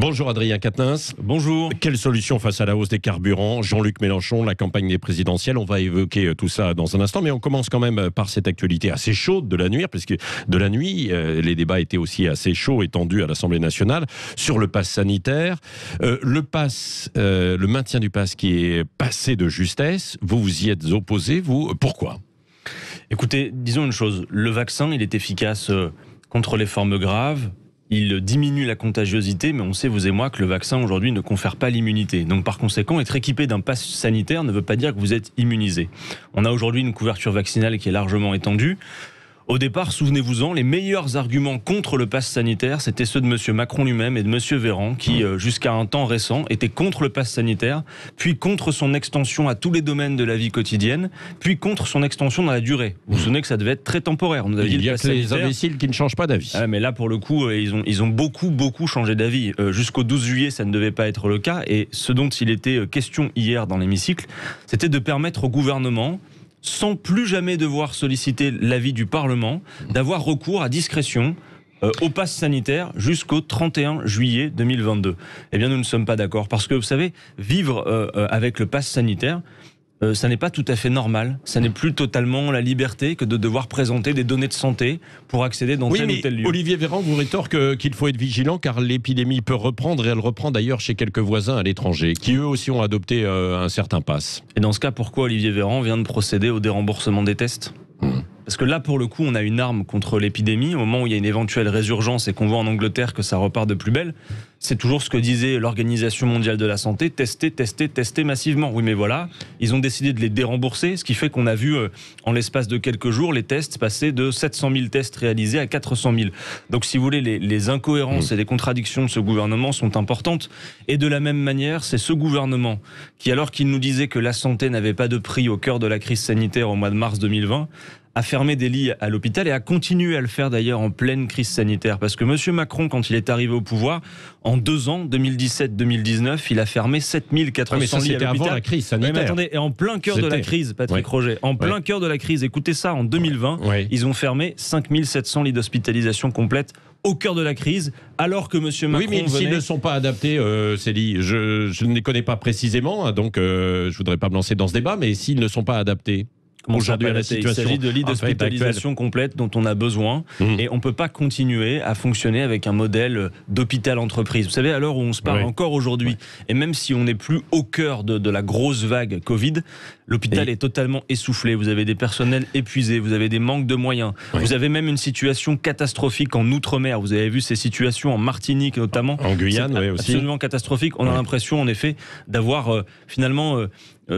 Bonjour Adrien Quatennens. Bonjour. Quelle solution face à la hausse des carburants? Jean-Luc Mélenchon, la campagne des présidentielles, on va évoquer tout ça dans un instant, mais on commence quand même par cette actualité assez chaude de la nuit, parce que de la nuit, les débats étaient aussi assez chauds et tendus à l'Assemblée nationale sur le pass sanitaire. Le maintien du pass qui est passé de justesse, vous vous y êtes opposé, vous, pourquoi? Écoutez, disons une chose, le vaccin, il est efficace contre les formes graves. Il diminue la contagiosité, mais on sait, vous et moi, que le vaccin aujourd'hui ne confère pas l'immunité. Donc par conséquent, être équipé d'un pass sanitaire ne veut pas dire que vous êtes immunisé. On a aujourd'hui une couverture vaccinale qui est largement étendue. Au départ, souvenez-vous-en, les meilleurs arguments contre le pass sanitaire, c'était ceux de M. Macron lui-même et de M. Véran, qui, jusqu'à un temps récent, étaient contre le pass sanitaire, puis contre son extension à tous les domaines de la vie quotidienne, puis contre son extension dans la durée. Vous vous souvenez que ça devait être très temporaire. On nous avait dit Il y a que les imbéciles qui ne changent pas d'avis. Mais là, pour le coup, ils ont beaucoup changé d'avis. Jusqu'au 12 juillet, ça ne devait pas être le cas. Et ce dont il était question hier dans l'hémicycle, c'était de permettre au gouvernement, sans plus jamais devoir solliciter l'avis du Parlement, d'avoir recours à discrétion au pass sanitaire jusqu'au 31 juillet 2022. Eh bien, nous ne sommes pas d'accord. Parce que, vous savez, vivre avec le pass sanitaire, ça n'est pas tout à fait normal. Ça n'est plus totalement la liberté que de devoir présenter des données de santé pour accéder dans tel ou tel lieu. Olivier Véran vous rétorque qu'il faut être vigilant car l'épidémie peut reprendre, et elle reprend d'ailleurs chez quelques voisins à l'étranger, qui eux aussi ont adopté un certain pass. Et dans ce cas, pourquoi Olivier Véran vient de procéder au déremboursement des tests ? Parce que là, pour le coup, on a une arme contre l'épidémie. Au moment où il y a une éventuelle résurgence et qu'on voit en Angleterre que ça repart de plus belle, c'est toujours ce que disait l'Organisation mondiale de la santé, tester massivement. Oui, mais voilà, ils ont décidé de les dérembourser, ce qui fait qu'on a vu, en l'espace de quelques jours, les tests passer de 700 000 tests réalisés à 400 000. Donc, si vous voulez, les incohérences et les contradictions de ce gouvernement sont importantes. Et de la même manière, c'est ce gouvernement qui, alors qu'il nous disait que la santé n'avait pas de prix au cœur de la crise sanitaire au mois de mars 2020, a fermé des lits à l'hôpital et a continué à le faire d'ailleurs en pleine crise sanitaire. Parce que M. Macron, quand il est arrivé au pouvoir, en 2 ans, 2017-2019, il a fermé 7400 lits à l'hôpital. C'était avant la crise sanitaire. Mais attendez, et en plein cœur de la crise, Patrick Roget, en plein cœur de la crise, écoutez ça, en 2020, ils ont fermé 5700 lits d'hospitalisation complète au cœur de la crise, alors que M. Macron Oui, mais s'ils ne sont pas adaptés, ces lits, je ne les connais pas précisément, donc je ne voudrais pas me lancer dans ce débat, mais s'ils ne sont pas adaptés aujourd'hui à la situation, il s'agit de lits d'hospitalisation complète dont on a besoin et on ne peut pas continuer à fonctionner avec un modèle d'hôpital-entreprise. Vous savez, à l'heure où on se parle encore aujourd'hui, et même si on n'est plus au cœur de la grosse vague Covid, l'hôpital est totalement essoufflé. Vous avez des personnels épuisés, vous avez des manques de moyens, vous avez même une situation catastrophique en Outre-mer. Vous avez vu ces situations en Martinique notamment. En Guyane, aussi. Absolument catastrophique. On a l'impression en effet d'avoir finalement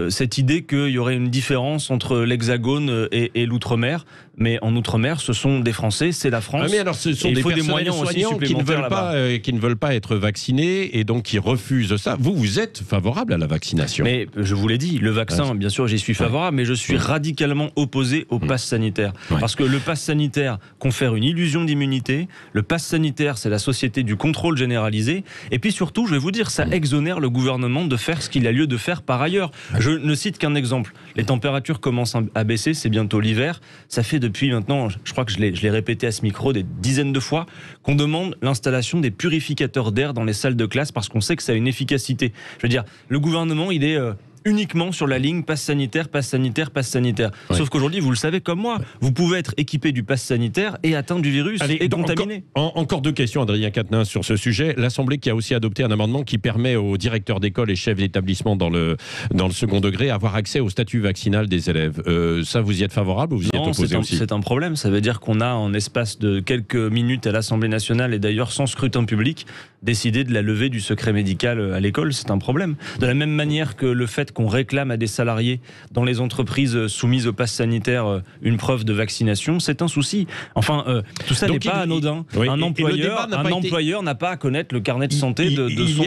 cette idée qu'il y aurait une différence entre l'Hexagone et l'Outre-mer. Mais en Outre-mer, ce sont des Français, c'est la France. Mais alors, ce sont des personnels soignants qui ne veulent pas être vaccinés et donc qui refusent ça. Vous êtes favorable à la vaccination? Mais je vous l'ai dit, le vaccin, bien sûr, j'y suis favorable, mais je suis radicalement opposé au pass sanitaire. Parce que le pass sanitaire confère une illusion d'immunité. Le pass sanitaire, c'est la société du contrôle généralisé. Et puis surtout, je vais vous dire, ça exonère le gouvernement de faire ce qu'il a lieu de faire par ailleurs. Je ne cite qu'un exemple. Les températures commencent à baisser, c'est bientôt l'hiver. Ça fait depuis maintenant, je crois que je l'ai répété à ce micro des dizaines de fois, qu'on demande l'installation des purificateurs d'air dans les salles de classe parce qu'on sait que ça a une efficacité. Je veux dire, le gouvernement, il est uniquement sur la ligne pass sanitaire, pass sanitaire, pass sanitaire. Sauf qu'aujourd'hui, vous le savez comme moi, vous pouvez être équipé du pass sanitaire et atteint du virus et contaminé. Encore 2 questions, Adrien Quatennens, sur ce sujet. L'Assemblée qui a aussi adopté un amendement qui permet aux directeurs d'école et chefs d'établissement dans le second degré avoir accès au statut vaccinal des élèves. Ça, vous y êtes favorable ou vous y êtes opposé aussi? C'est un problème. Ça veut dire qu'on a, en espace de quelques minutes à l'Assemblée nationale et d'ailleurs sans scrutin public, décidé de la levée du secret médical à l'école. C'est un problème. De la même manière que le fait qu'on réclame à des salariés dans les entreprises soumises au pass sanitaire une preuve de vaccination, c'est un souci. Enfin, tout ça n'est pas anodin. Un employeur n'a pas à connaître le carnet de santé de son.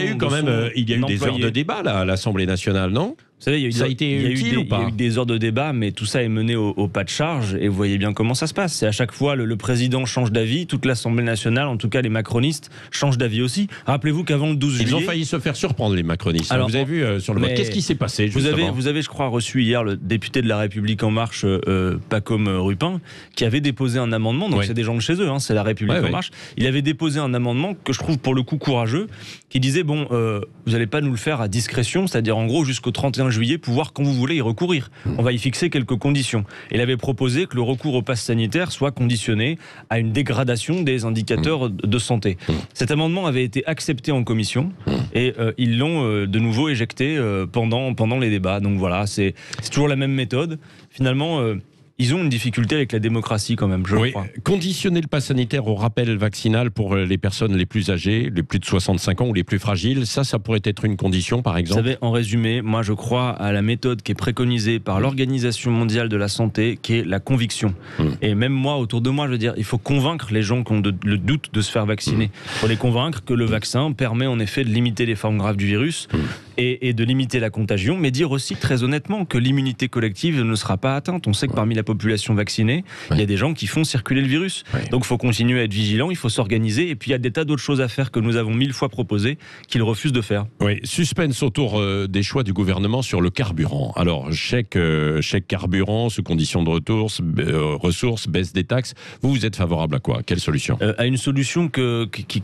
Il y a eu des heures de débat là, à l'Assemblée nationale, non ? Vous savez, Ça a été utile ou pas ? Il y a eu des heures de débat, mais tout ça est mené au pas de charge, et vous voyez bien comment ça se passe. C'est à chaque fois, le président change d'avis, toute l'Assemblée nationale, en tout cas les macronistes, changent d'avis aussi. Rappelez-vous qu'avant le 12 juillet... Ils ont failli se faire surprendre, les macronistes. Alors, vous avez vu sur le vote, qu'est-ce qui s'est passé vous avez, je crois, reçu hier le député de La République En Marche, Pacôme Rupin, qui avait déposé un amendement, donc c'est des gens de chez eux, c'est La République En Marche. Il avait déposé un amendement que je trouve pour le coup courageux, qui disait, bon, vous n'allez pas nous le faire à discrétion, c'est-à-dire en gros jusqu'au 31 juillet, pouvoir quand vous voulez y recourir. On va y fixer quelques conditions. Il avait proposé que le recours au pass sanitaire soit conditionné à une dégradation des indicateurs de santé. Cet amendement avait été accepté en commission et ils l'ont de nouveau éjecté pendant les débats. Donc voilà, c'est toujours la même méthode. Finalement, ils ont une difficulté avec la démocratie quand même, je crois. Conditionner le pass sanitaire au rappel vaccinal pour les personnes les plus âgées, les plus de 65 ans ou les plus fragiles, ça pourrait être une condition, par exemple. Vous savez, en résumé, moi je crois à la méthode qui est préconisée par l'Organisation mondiale de la santé, qui est la conviction. Et même moi, autour de moi, je veux dire, il faut convaincre les gens qui ont le doute de se faire vacciner. Il faut les convaincre que le vaccin permet en effet de limiter les formes graves du virus et de limiter la contagion, mais dire aussi très honnêtement que l'immunité collective ne sera pas atteinte. On sait que parmi la population vaccinée, il y a des gens qui font circuler le virus. Donc il faut continuer à être vigilant, il faut s'organiser, et puis il y a des tas d'autres choses à faire que nous avons 1000 fois proposées qu'ils refusent de faire. Oui, suspense autour des choix du gouvernement sur le carburant. Alors, chèque carburant sous condition de ressources, baisse des taxes. Vous êtes favorable à quoi ? Quelle solution ? À une solution qui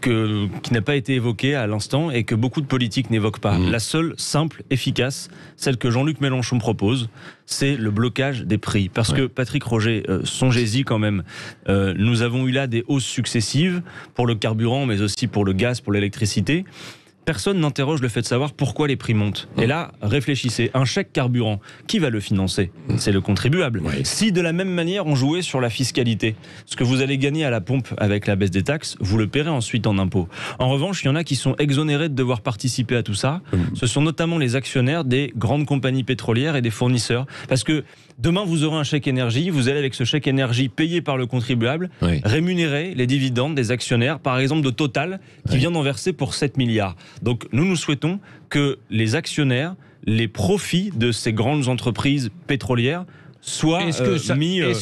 n'a pas été évoquée à l'instant et que beaucoup de politiques n'évoquent pas. La seule, simple, efficace, celle que Jean-Luc Mélenchon propose, c'est le blocage des prix. Parce que, Patrick Roger, songez-y quand même, nous avons eu là des hausses successives pour le carburant, mais aussi pour le gaz, pour l'électricité. Personne n'interroge le fait de savoir pourquoi les prix montent. Et là, réfléchissez, un chèque carburant, qui va le financer ? C'est le contribuable. Si de la même manière on jouait sur la fiscalité, ce que vous allez gagner à la pompe avec la baisse des taxes, vous le paierez ensuite en impôts. En revanche, il y en a qui sont exonérés de devoir participer à tout ça. Ce sont notamment les actionnaires des grandes compagnies pétrolières et des fournisseurs. Parce que demain, vous aurez un chèque énergie, vous allez avec ce chèque énergie payé par le contribuable, rémunérer les dividendes des actionnaires, par exemple de Total, qui vient d'en verser pour 7 milliards. Donc nous souhaitons que les actionnaires, les profits de ces grandes entreprises pétrolières soit mis à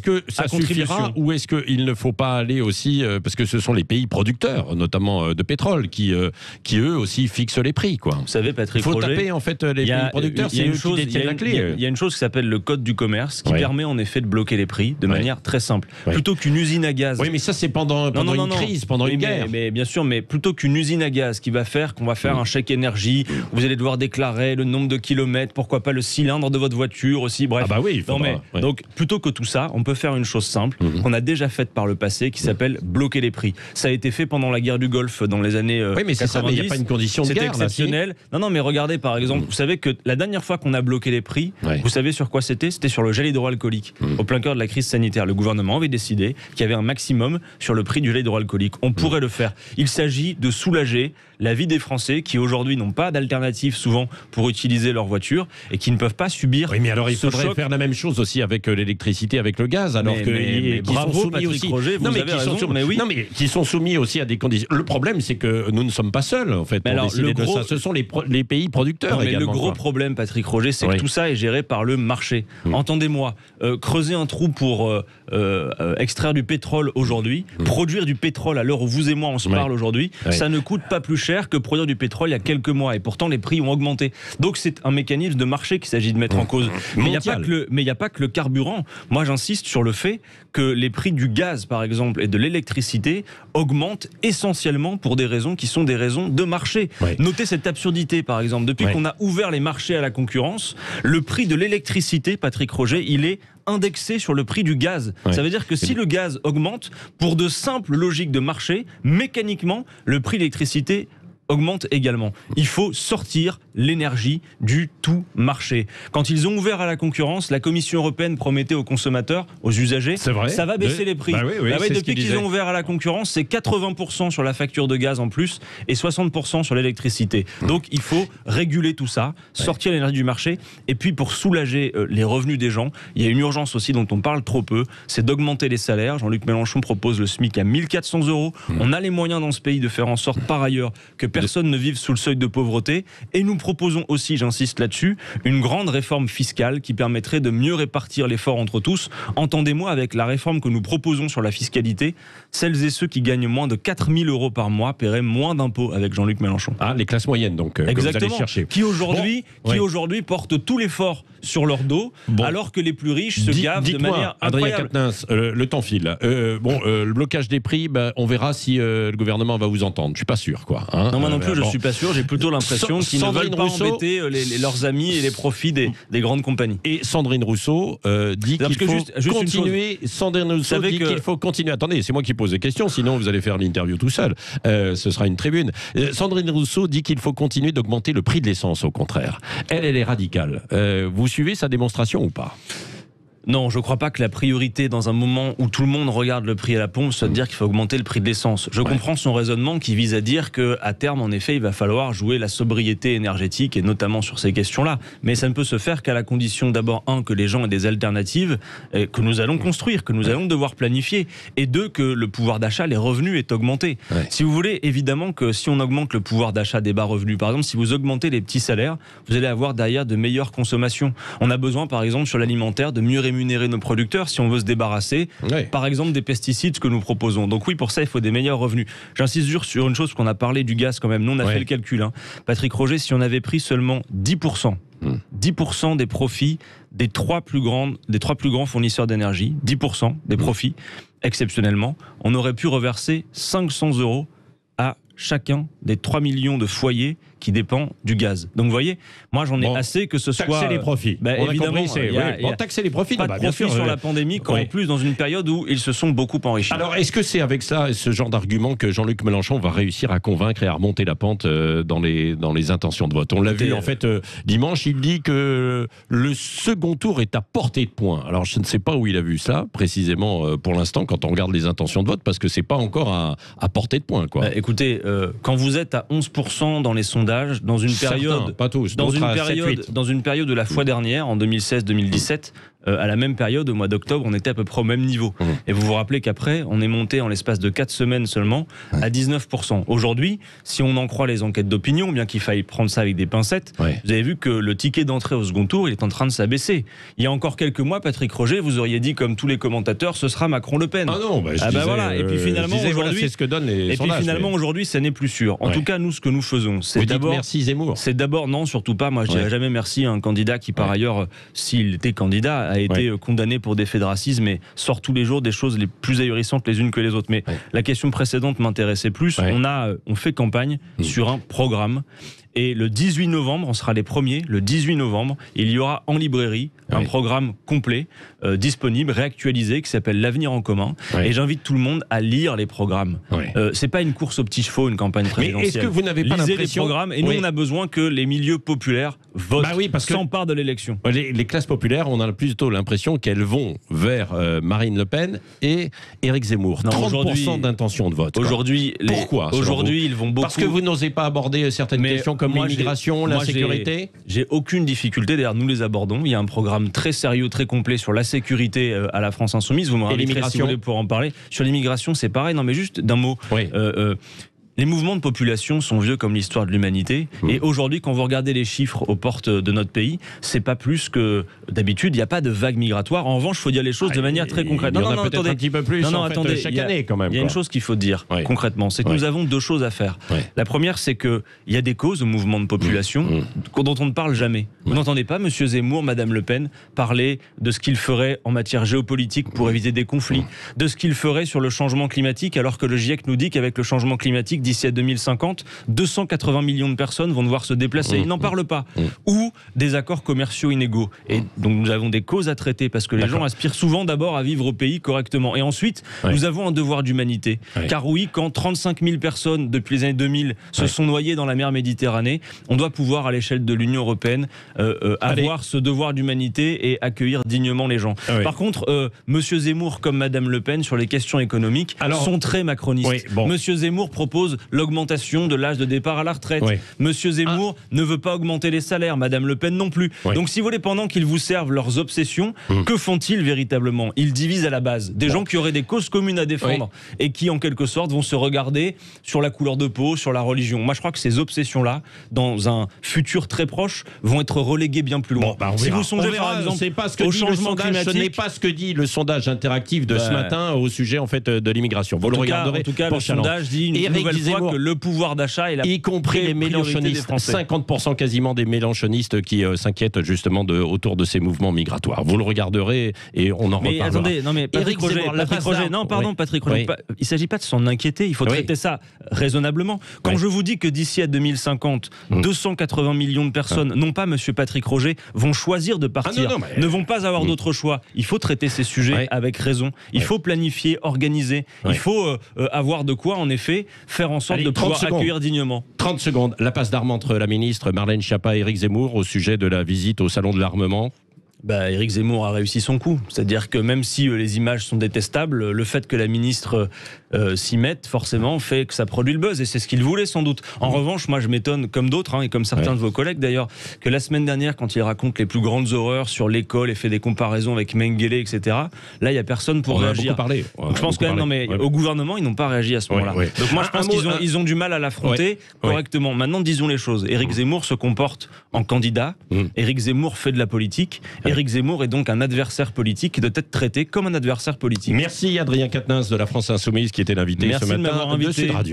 suffira, ou est-ce qu'il ne faut pas aller aussi, parce que ce sont les pays producteurs, notamment de pétrole, qui eux aussi fixent les prix, quoi. Vous savez, Patrick Roger, il faut taper en fait les pays producteurs, c'est eux qui détiennent la clé. Il y a une chose qui s'appelle le code du commerce qui permet en effet de bloquer les prix de manière très simple. Plutôt qu'une usine à gaz. Oui, mais ça c'est pendant une crise, pendant une guerre. Mais bien sûr, mais plutôt qu'une usine à gaz qui va faire qu'on va faire un chèque énergie, vous allez devoir déclarer le nombre de kilomètres, pourquoi pas le cylindre de votre voiture aussi, bref. Ah bah oui, donc plutôt que tout ça, on peut faire une chose simple qu'on a déjà faite par le passé qui s'appelle bloquer les prix. Ça a été fait pendant la guerre du Golfe dans les années 90. Oui, mais c'est ça, mais il n'y a pas une condition de guerre. C'était exceptionnel. Non, mais regardez par exemple, vous savez que la dernière fois qu'on a bloqué les prix, vous savez sur quoi c'était ? C'était sur le gel hydroalcoolique. Au plein cœur de la crise sanitaire, le gouvernement avait décidé qu'il y avait un maximum sur le prix du gel hydroalcoolique. On pourrait le faire. Il s'agit de soulager la vie des Français qui aujourd'hui n'ont pas d'alternative souvent pour utiliser leur voiture et qui ne peuvent pas subir. Oui, mais alors il faudrait faire la même chose aussi avec l'électricité, avec le gaz, alors que bravo Patrick Roger, vous avez raison, mais qui sont soumis aussi à des conditions. Le problème, c'est que nous ne sommes pas seuls en fait pour décider de ça. Ce sont les pays producteurs également. Le gros problème, Patrick Roger, c'est que tout ça est géré par le marché. Entendez-moi, creuser un trou pour extraire du pétrole aujourd'hui, produire du pétrole à l'heure où vous et moi on se parle aujourd'hui, ça ne coûte pas plus cher que produire du pétrole il y a quelques mois, et pourtant les prix ont augmenté. Donc c'est un mécanisme de marché qu'il s'agit de mettre en cause. Mais il n'y a pas que le carburant. Moi j'insiste sur le fait que les prix du gaz par exemple et de l'électricité augmentent essentiellement pour des raisons qui sont des raisons de marché. Notez cette absurdité par exemple, depuis qu'on a ouvert les marchés à la concurrence, le prix de l'électricité, Patrick Roger, il est indexé sur le prix du gaz. Ça veut dire que si le gaz augmente, pour de simples logiques de marché, mécaniquement, le prix de l'électricité augmente également. Il faut sortir l'énergie du tout marché. Quand ils ont ouvert à la concurrence, la Commission européenne promettait aux consommateurs, aux usagers, ça va baisser les prix. Depuis qu'ils ont ouvert à la concurrence, c'est 80% sur la facture de gaz en plus et 60% sur l'électricité. Donc il faut réguler tout ça, sortir l'énergie du marché, et puis pour soulager les revenus des gens, il y a une urgence aussi dont on parle trop peu, c'est d'augmenter les salaires. Jean-Luc Mélenchon propose le SMIC à 1 400 €. On a les moyens dans ce pays de faire en sorte par ailleurs que personne ne vive sous le seuil de pauvreté, et nous proposons aussi, j'insiste là-dessus, une grande réforme fiscale qui permettrait de mieux répartir l'effort entre tous. Entendez-moi, avec la réforme que nous proposons sur la fiscalité, celles et ceux qui gagnent moins de 4 000 € par mois paieraient moins d'impôts avec Jean-Luc Mélenchon. Ah, les classes moyennes, donc, que vous allez chercher. Qui aujourd'hui portent tout l'effort sur leur dos, alors que les plus riches se gavent de manière incroyable. Adrien Quatennens, le temps file. Le blocage des prix, on verra si le gouvernement va vous entendre. Je suis pas sûr, quoi. Hein, non, moi non plus, je suis pas sûr. J'ai plutôt l'impression qu'ils ne veulent pas embêter leurs amis et les profits des grandes compagnies. Et Sandrine Rousseau dit qu'il faut continuer. Sandrine Rousseau dit qu'il faut continuer. Attendez, c'est moi qui pose des questions, sinon vous allez faire l'interview tout seul. Ce sera une tribune. Sandrine Rousseau dit qu'il faut continuer d'augmenter le prix de l'essence, au contraire. Elle est radicale. Vous suivez sa démonstration ou pas ? Non, je ne crois pas que la priorité, dans un moment où tout le monde regarde le prix à la pompe, soit de dire qu'il faut augmenter le prix de l'essence. Je comprends son raisonnement qui vise à dire qu'à terme, en effet, il va falloir jouer la sobriété énergétique, et notamment sur ces questions-là. Mais ça ne peut se faire qu'à la condition, d'abord, que les gens aient des alternatives que nous allons construire, que nous allons devoir planifier, et deux, que le pouvoir d'achat, les revenus, est augmenté. Si vous voulez, évidemment que si on augmente le pouvoir d'achat des bas revenus, par exemple, si vous augmentez les petits salaires, vous allez avoir derrière de meilleures consommations. On a besoin, par exemple, sur l'alimentaire, de mieux rémunérer nos producteurs si on veut se débarrasser, par exemple, des pesticides que nous proposons. Donc oui, pour ça, il faut des meilleurs revenus. J'insiste sur une chose, qu'on a parlé du gaz quand même. Nous, on a fait le calcul. Patrick Roger, si on avait pris seulement 10% des profits des trois plus grands fournisseurs d'énergie, 10% des profits, exceptionnellement, on aurait pu reverser 500 € à chacun des 3 millions de foyers qui dépend du gaz. Donc vous voyez, moi j'en ai assez que ce soit... Taxer les profits. Évidemment, taxer les profits. Pas de profit sur la pandémie, en plus dans une période où ils se sont beaucoup enrichis. Alors est-ce que c'est avec ça, ce genre d'argument, que Jean-Luc Mélenchon va réussir à convaincre et à remonter la pente dans les intentions de vote? On l'a vu en fait dimanche, il dit que le second tour est à portée de poing. Alors je ne sais pas où il a vu ça précisément pour l'instant quand on regarde les intentions de vote, parce que c'est pas encore à portée de poing, quoi. Écoutez, quand vous êtes à 11% dans les sondages, dans une période, certains, pas tous, dans une période de la fois dernière, en 2016-2017, à la même période, au mois d'octobre, on était à peu près au même niveau. Et vous vous rappelez qu'après, on est monté en l'espace de 4 semaines seulement à 19%. Aujourd'hui, si on en croit les enquêtes d'opinion, bien qu'il faille prendre ça avec des pincettes, vous avez vu que le ticket d'entrée au second tour, il est en train de s'abaisser. Il y a encore quelques mois, Patrick Roger, vous auriez dit, comme tous les commentateurs, ce sera Macron-Le Pen. Ah non, voilà. Et puis finalement, aujourd'hui, c'est ce que donnent les sondages. Aujourd'hui, ça n'est plus sûr. En tout cas, nous, ce que nous faisons, c'est d'abord... merci Zemmour. C'est d'abord, non, surtout pas. Moi, je dirais jamais merci à un candidat qui, par ailleurs, s'il était candidat, a été condamné pour des faits de racisme et sort tous les jours des choses les plus ahurissantes les unes que les autres. Mais la question précédente m'intéressait plus. On fait campagne sur un programme. Et le 18 novembre, on sera les premiers, le 18 novembre, il y aura en librairie un programme complet, disponible, réactualisé, qui s'appelle L'Avenir en commun. Et j'invite tout le monde à lire les programmes. C'est pas une course aux petits chevaux, une campagne présidentielle. Mais est-ce que vous n'avez pas l'impression... Lisez les programmes, et nous, on a besoin que les milieux populaires votent, s'emparent de l'élection. Les classes populaires, on a plutôt l'impression qu'elles vont vers Marine Le Pen et Éric Zemmour. 30% d'intention de vote. Pourquoi ? Aujourd'hui, ils vont beaucoup... Parce que vous n'osez pas aborder certaines questions comme l'immigration, la sécurité. J'ai aucune difficulté, d'ailleurs nous les abordons. Il y a un programme très sérieux, très complet sur la sécurité à la France Insoumise. Vous me réinviterez si vous voulez pour en parler. Sur l'immigration, c'est pareil. Non mais juste d'un mot. Les mouvements de population sont vieux comme l'histoire de l'humanité. Et aujourd'hui, quand vous regardez les chiffres aux portes de notre pays, c'est pas plus que d'habitude. Il n'y a pas de vague migratoire. En revanche, il faut dire les choses de manière très concrète. Il y en a peut-être un petit peu plus chaque année quand même. Il y a une chose qu'il faut dire concrètement, c'est que nous avons deux choses à faire. La première, c'est qu'il y a des causes au mouvement de population dont on ne parle jamais. Vous n'entendez pas M. Zemmour, Mme Le Pen parler de ce qu'il ferait en matière géopolitique pour éviter des conflits, de ce qu'il ferait sur le changement climatique, alors que le GIEC nous dit qu'avec le changement climatique, d'ici à 2050, 280 millions de personnes vont devoir se déplacer. Ils n'en parlent pas. Ou des accords commerciaux inégaux. Et donc nous avons des causes à traiter parce que les gens aspirent souvent d'abord à vivre au pays correctement. Et ensuite, nous avons un devoir d'humanité. Car oui, quand 35 000 personnes depuis les années 2000 se sont noyées dans la mer Méditerranée, on doit pouvoir à l'échelle de l'Union européenne avoir ce devoir d'humanité et accueillir dignement les gens. Par contre, Monsieur Zemmour comme Madame Le Pen sur les questions économiques sont très macronistes. Monsieur Zemmour propose propose l'augmentation de l'âge de départ à la retraite. Oui. Monsieur Zemmour ne veut pas augmenter les salaires, Madame Le Pen non plus. Oui. Donc si vous voulez, pendant qu'ils vous servent leurs obsessions, que font-ils véritablement? Ils divisent à la base. Des gens qui auraient des causes communes à défendre et qui, en quelque sorte, vont se regarder sur la couleur de peau, sur la religion. Moi, je crois que ces obsessions-là, dans un futur très proche, vont être reléguées bien plus loin. Si vous songez, par exemple, au changement climatique, ce n'est pas ce que dit le sondage interactif de ce matin au sujet en fait de l'immigration. Vous le regarderez. En tout cas, le sondage dit une nouvelle fois que le pouvoir d'achat est la y compris les mélenchonistes, 50% quasiment des mélenchonistes qui s'inquiètent justement autour de ces mouvements migratoires. Vous le regarderez et on en reparlera. Attendez, non mais Patrick Roger, Patrick Roger, il ne s'agit pas de s'en inquiéter, il faut traiter ça raisonnablement. Quand je vous dis que d'ici à 2050, 280 millions de personnes, non pas monsieur Patrick Roger, vont choisir de partir, ne vont pas avoir d'autre choix. Il faut traiter ces sujets avec raison, il faut planifier, organiser, il faut avoir de quoi en effet faire en sorte de pouvoir accueillir dignement. 30 secondes, la passe d'armes entre la ministre Marlène Schiappa et Éric Zemmour au sujet de la visite au salon de l'armement. Éric Zemmour a réussi son coup. C'est-à-dire que même si les images sont détestables, le fait que la ministre s'y mette, forcément, fait que ça produit le buzz. Et c'est ce qu'il voulait, sans doute. En revanche, moi, je m'étonne, comme d'autres, et comme certains de vos collègues d'ailleurs, que la semaine dernière, quand il raconte les plus grandes horreurs sur l'école et fait des comparaisons avec Mengele, etc., là, il n'y a personne pour réagir. On a beaucoup parlé. Donc, je pense quand même, au gouvernement, ils n'ont pas réagi à ce moment-là. Donc moi, je pense qu'ils ont du mal à l'affronter correctement. Maintenant, disons les choses. Éric Zemmour se comporte en candidat. Éric Zemmour fait de la politique. Éric Zemmour est donc un adversaire politique qui doit être traité comme un adversaire politique. Merci Adrien Quatennens de la France Insoumise qui était l'invité ce matin de Sud Radio.